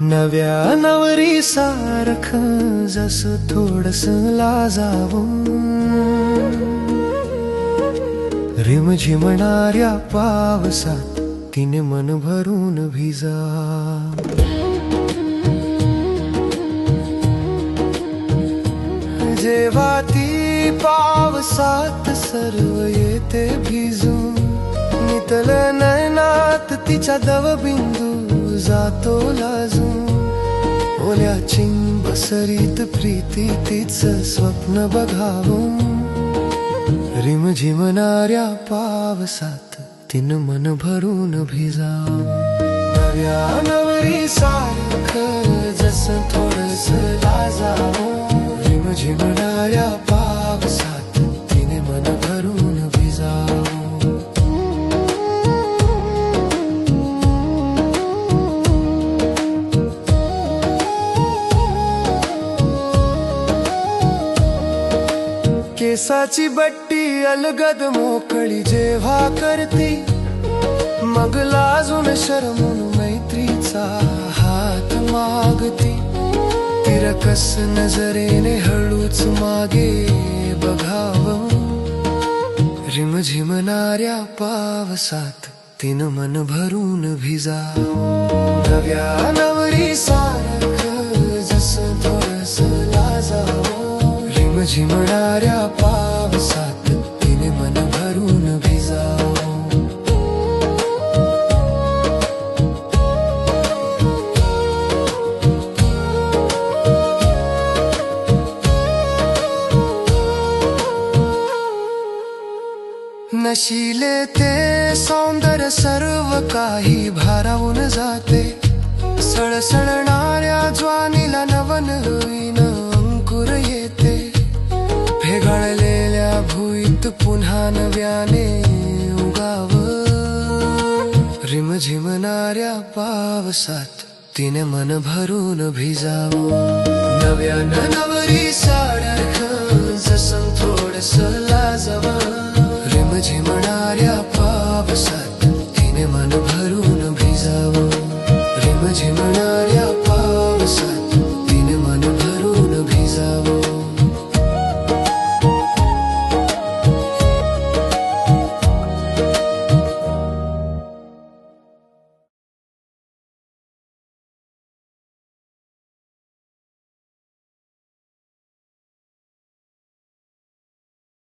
नव्या नवरी सारखं जसं थोडंसं लाजावं, रिमझिमणाऱ्या पावसात तिने मन भरून भिजा। जेव्हा ती पावसात सर्व येते भिजून, नितल नयनात तिच्या दवबिंदू जातो लाजून। ओल्या चिंब सरीत प्रीती तिचं स्वप्न बघावं, रिमझिमणाऱ्या पावसात तिनं मन भरून भिजावं। नव्या नवरी सारखं जसं थोडंसं लाजावं, रिमझिमणाऱ्या पावसात तिने मन भरून भिजावं। केसाची बट्टी अलगद मोकळी जेव्हा करती, मग लाजून शरमून मैत्रीचा हात मागती। तिरकस नजरेने हळूच मागे बघावं, रिमझिमणाऱ्या पावसात तिनं मन भरून भिजावं। नव्या नवरी सारखं जसं थोडंसं लाजावं, रिमझिमणाऱ्या पावसात तिने मन भरून भिजावं। नशिले ते सौंदर्य सर्व काही भारावून जाते, सळसळणाऱ्या ज्वानीला नवनवीन अंकुर येते। भेगाळलेल्या भुईत पुन्हा नव्याने उगावं, रिमझिमणाऱ्या पावसात तिने मन भरून भिजावं। नव्या नवरी सारखं जसं थोडंसं लाजावं, रिमझिमणाऱ्या पावसात तिने मन भरून भिजावं, रिमझिमणाऱ्या